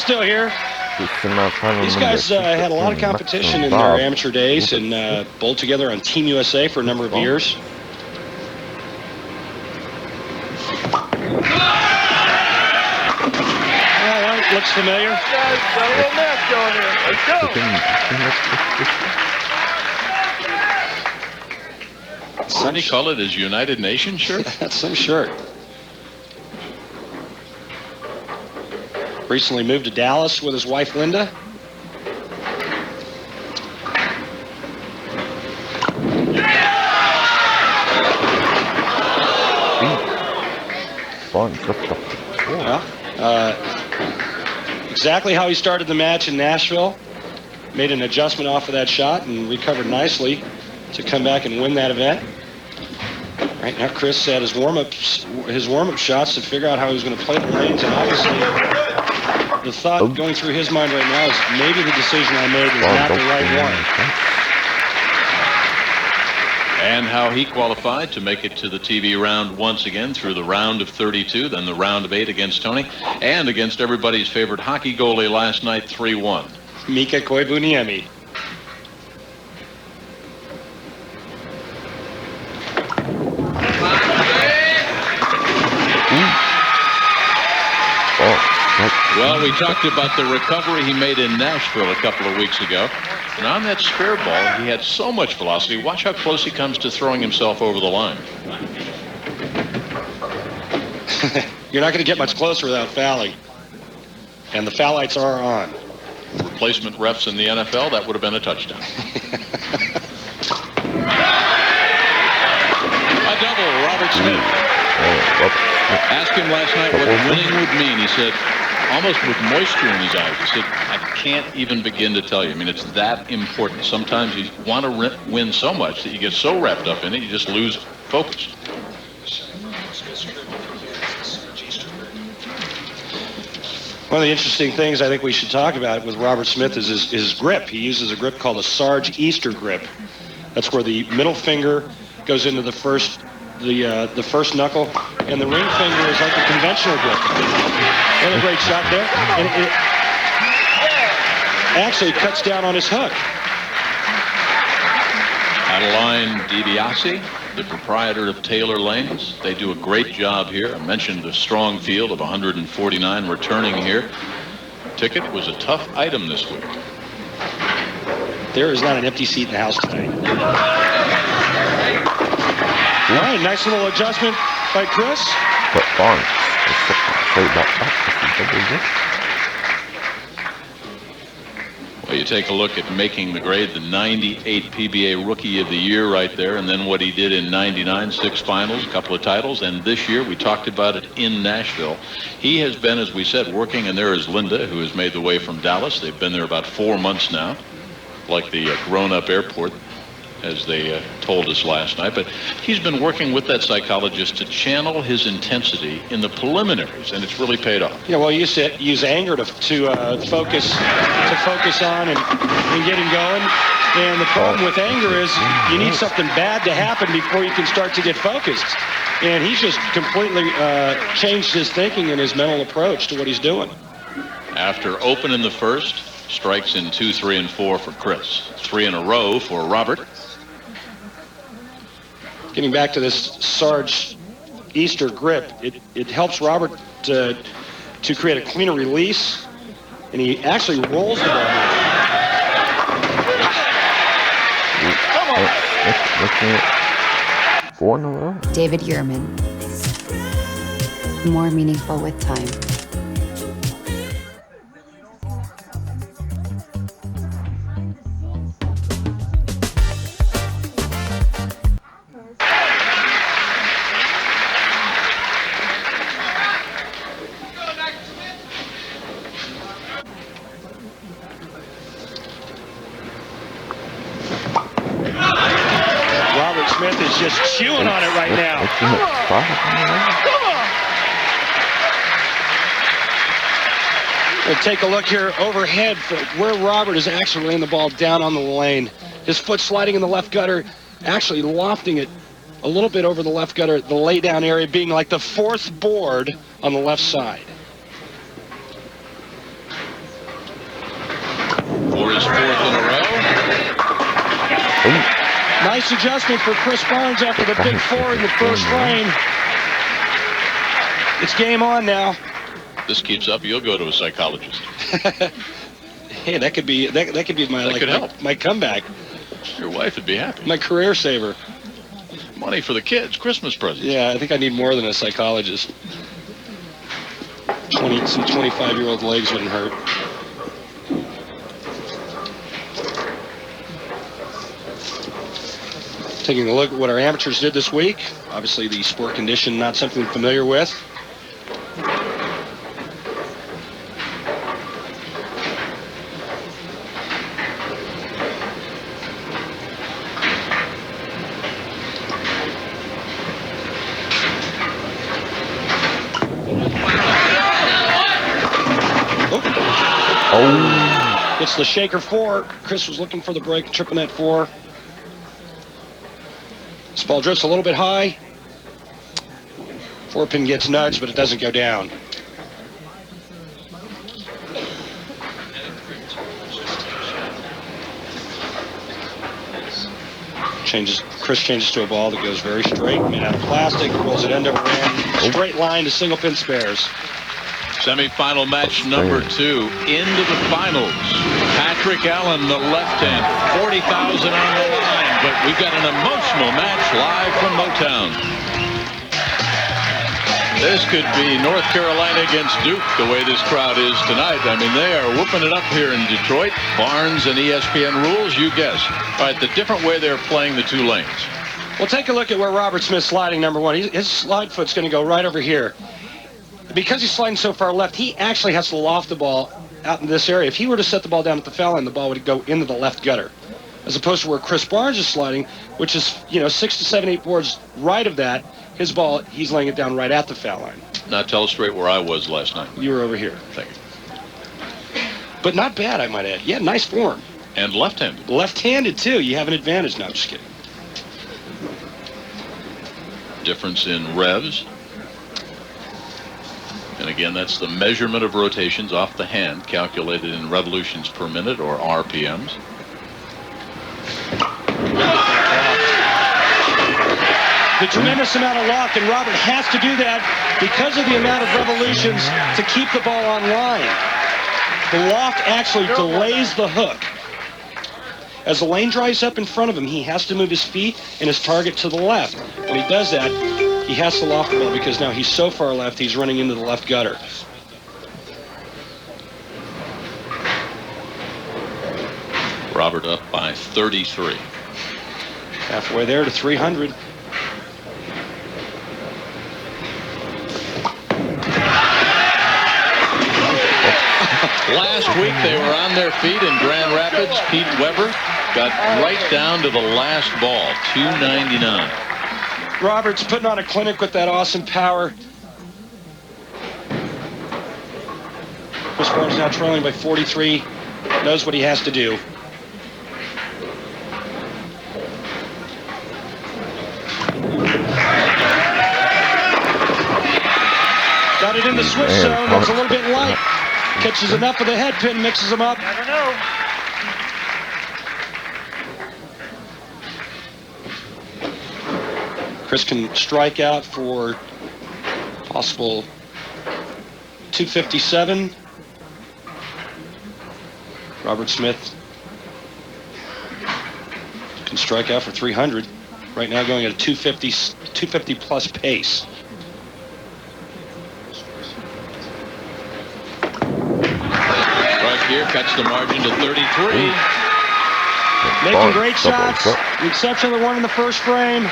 Still here. These guys had a lot of competition in their amateur days and bowled together on Team USA for a number of years. All right, looks familiar. Got a little match going here. Let's go. What do you call it? His United Nations shirt? That's some shirt. Recently moved to Dallas with his wife, Linda. Exactly how he started the match in Nashville. Made an adjustment off of that shot and recovered nicely to come back and win that event. Right now, Chris had his warm-up shots to figure out how he was going to play the lanes, and obviously the thought going through his mind right now is maybe the decision I made was not the right one. And how he qualified to make it to the TV round once again through the round of 32, then the round of 8 against Tony, and against everybody's favorite hockey goalie last night, 3-1. Mika Koivuniemi. Well, we talked about the recovery he made in Nashville a couple of weeks ago. And on that spare ball, he had so much velocity. Watch how close he comes to throwing himself over the line. You're not going to get much closer without fouling. And the foul lights are on. Replacement refs in the NFL, that would have been a touchdown. A double, Robert Smith. Asked him last night what winning would mean. He said, almost with moisture in his eyes, he said, I can't even begin to tell you. I mean, it's that important. Sometimes you want to win so much that you get so wrapped up in it, you just lose focus. One of the interesting things I think we should talk about with Robert Smith is his grip. He uses a grip called a Sarge Easter grip. That's where the middle finger goes into the first knuckle, and the ring finger is like the conventional grip. What a great shot there. And it actually cuts down on his hook. Adeline DiBiase, the proprietor of Taylor Lanes. They do a great job here. I mentioned the strong field of 149 returning here. Ticket was a tough item this week. There is not an empty seat in the house tonight. All right, nice little adjustment by Chris. Well, you take a look at making the grade, the 98 PBA Rookie of the Year right there, and then what he did in 99, 6 finals, a couple of titles, and this year, we talked about it in Nashville. He has been, as we said, working, and there is Linda, who has made the way from Dallas. They've been there about 4 months now, like the grown-up airport, as they told us last night. But he's been working with that psychologist to channel his intensity in the preliminaries, and it's really paid off. Yeah, well, you used to use anger to focus on and get him going. And the problem with anger is you need something bad to happen before you can start to get focused. And he's just completely changed his thinking and his mental approach to what he's doing. After opening the first, strikes in 2, 3, and 4 for Chris. 3 in a row for Robert. Getting back to this Sarge Easter grip, it helps Robert to create a cleaner release, and he actually rolls the ball. Come on. David Yurman. More meaningful with time. Smith is just chewing on it right now. Come on. We'll take a look here overhead for where Robert is actually laying the ball down on the lane. His foot sliding in the left gutter, actually lofting it a little bit over the left gutter, the laydown area being like the 4th board on the left side. nice adjustment for Chris Barnes after the big four in the first frame. It's game on now. This keeps up, you'll go to a psychologist. Hey, that could be my comeback. Your wife would be happy. My career saver. Money for the kids, Christmas presents. Yeah, I think I need more than a psychologist. Some 25-year-old legs wouldn't hurt. Taking a look at what our amateurs did this week. Obviously, the sport condition, not something I'm familiar with. It's the shaker 4. Chris was looking for the break, tripping that 4. This ball drifts a little bit high. 4-pin gets nudged, but it doesn't go down. Chris changes to a ball that goes very straight, made out of plastic, rolls it end over end, straight line to single pin spares. Semi-final match number 2, into the finals. Patrick Allen, the left-hander, 40,000 on the line, but we've got an emotional match live from Motown. This could be North Carolina against Duke, the way this crowd is tonight. I mean, they are whooping it up here in Detroit. Barnes and ESPN rules, you guess. All right, the different way they're playing the 2 lanes. Well, take a look at where Robert Smith's sliding, number 1. His slide foot's going to go right over here. Because he's sliding so far left, he actually has to loft the ball out in this area. If he were to set the ball down at the foul line, the ball would go into the left gutter. As opposed to where Chris Barnes is sliding, which is, 6 to 7, 8 boards right of that, his ball, he's laying it down right at the foul line. Now tell us straight where I was last night. You were over here. Thank you. But not bad, I might add. Yeah, nice form. And left-handed. Left-handed, too. You have an advantage. No, I'm just kidding. Difference in revs. And again, that's the measurement of rotations off the hand, calculated in revolutions per minute, or RPMs. The tremendous amount of lock, and Robert has to do that because of the amount of revolutions to keep the ball on line. The lock actually delays the hook. As the lane dries up in front of him, he has to move his feet and his target to the left. When he does that, he has to loft the ball because now he's so far left, he's running into the left gutter. Robert up by 33. Halfway there to 300. Last week they were on their feet in Grand Rapids. Pete Weber got right down to the last ball, 299. Robert's putting on a clinic with that awesome power. Chris Barnes now trailing by 43. Knows what he has to do. Got it in the switch zone. It's a little bit light. Catches enough of the head pin, mixes them up. Never know. Chris can strike out for possible 257. Robert Smith can strike out for 300. Right now going at a 250 plus pace. Here cuts the margin to 33. Making great shots. The exception of the one in the first frame.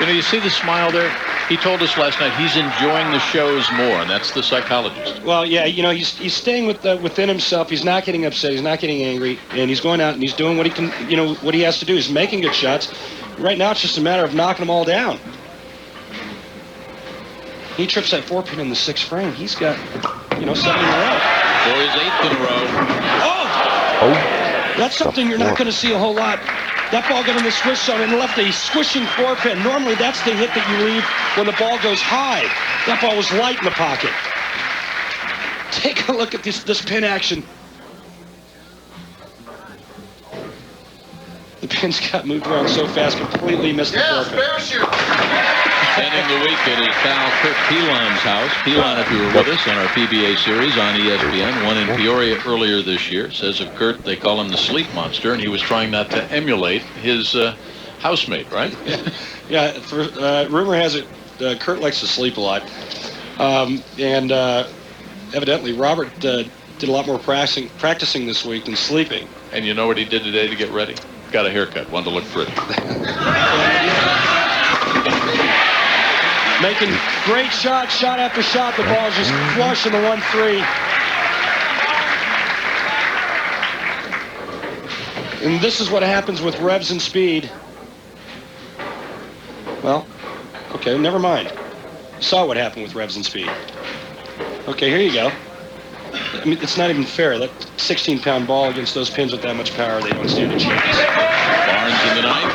You see the smile there? He told us last night he's enjoying the shows more, and that's the psychologist. Well, yeah, he's staying within himself. He's not getting upset. He's not getting angry, and he's going out and he's doing what he can. What he has to do. He's making good shots. Right now, it's just a matter of knocking them all down. He trips that 4-pin in the 6th frame. He's got 7 in a row. For his 8th in a row. Oh! That's something you're not going to see a whole lot. That ball got in the switch zone and left a squishing 4-pin. Normally, that's the hit that you leave when the ball goes high. That ball was light in the pocket. Take a look at this pin action. The The pins got moved around so fast, completely missed the forfeit. Ending the week at his pal Kurt Pelon's house. Pelon, if you were with us on our PBA series on ESPN, one in Peoria earlier this year, says of Kurt they call him the sleep monster, and he was trying not to emulate his housemate, right? Yeah, rumor has it Kurt likes to sleep a lot. And evidently Robert did a lot more practicing this week than sleeping. And you know what he did today to get ready? Got a haircut, wanted to look pretty. Making great shot after shot. The ball is just flush in the 1-3. And this is what happens with revs and speed. Well, okay, never mind. Saw what happened with revs and speed. Okay, here you go. I mean, it's not even fair. That 16-pound ball against those pins with that much power, they don't stand a chance. Barnes in the ninth.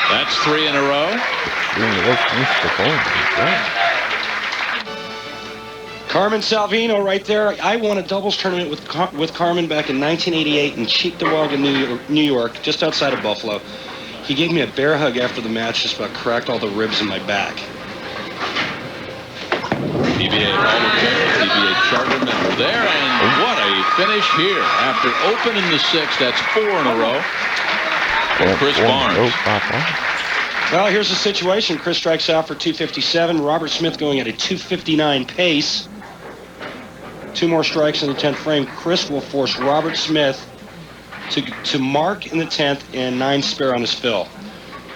That's 3 in a row. Carmen Salvino right there. I won a doubles tournament with Carmen back in 1988 in Cheektowaga, New York, just outside of Buffalo. He gave me a bear hug after the match, just about cracked all the ribs in my back. PBA Hall of Fame, PBA Charter member there, and what a finish here. After opening the sixth, that's 4 in a row for Chris Barnes. Well, here's the situation. Chris strikes out for 257. Robert Smith going at a 259 pace. 2 more strikes in the 10th frame. Chris will force Robert Smith to mark in the 10th and 9 spare on his fill.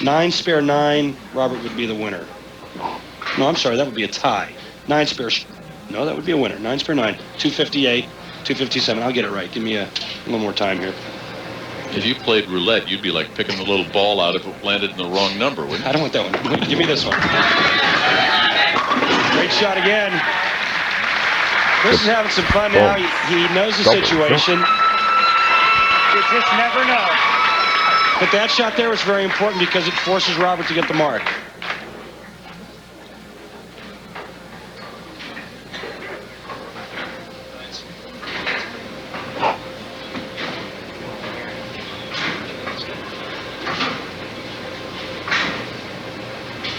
9 spare 9, Robert would be the winner. No, I'm sorry, that would be a tie. 9 spare, no, that would be a winner. 9 spare 9, 258, 257. I'll get it right. Give me a little more time here. If you played roulette, you'd be like picking the little ball out if it landed in the wrong number, wouldn't you? I don't want that one. Give me this one. Great shot again. Chris is having some fun now. He knows the situation. You just never know. But that shot there was very important because it forces Robert to get the mark.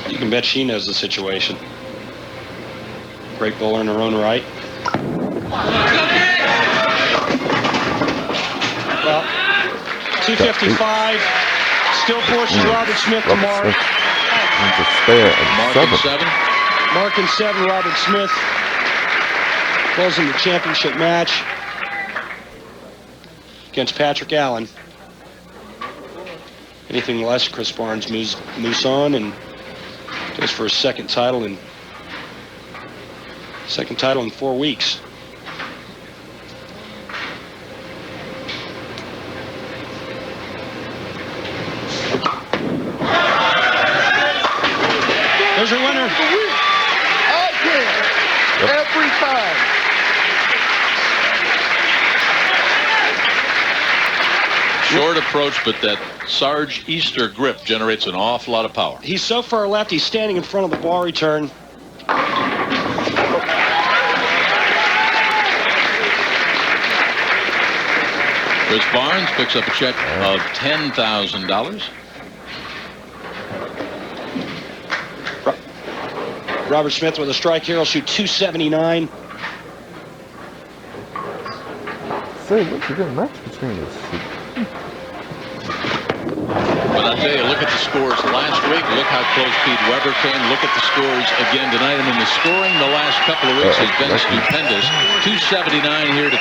You can bet she knows the situation. Great bowler in her own right. Well, 255. Still forces Robert Smith to mark. Mark at 7. Mark in 7, Robert Smith. Closing the championship match against Patrick Allen. Anything less, Chris Barnes moves on and goes for his second title in 4 weeks. There's your winner. Again. Every time. Short approach, but that Sarge Easter grip generates an awful lot of power. He's so far left, he's standing in front of the ball return. Chris Barnes picks up a check of $10,000. Robert Smith with a strike here. He'll shoot 279. Say, look, you got a match between us. But I'll tell you, look at the scores last week. Look how close Pete Weber came. Look at the scores again tonight. I mean, the scoring the last couple of weeks has been stupendous. 279 here to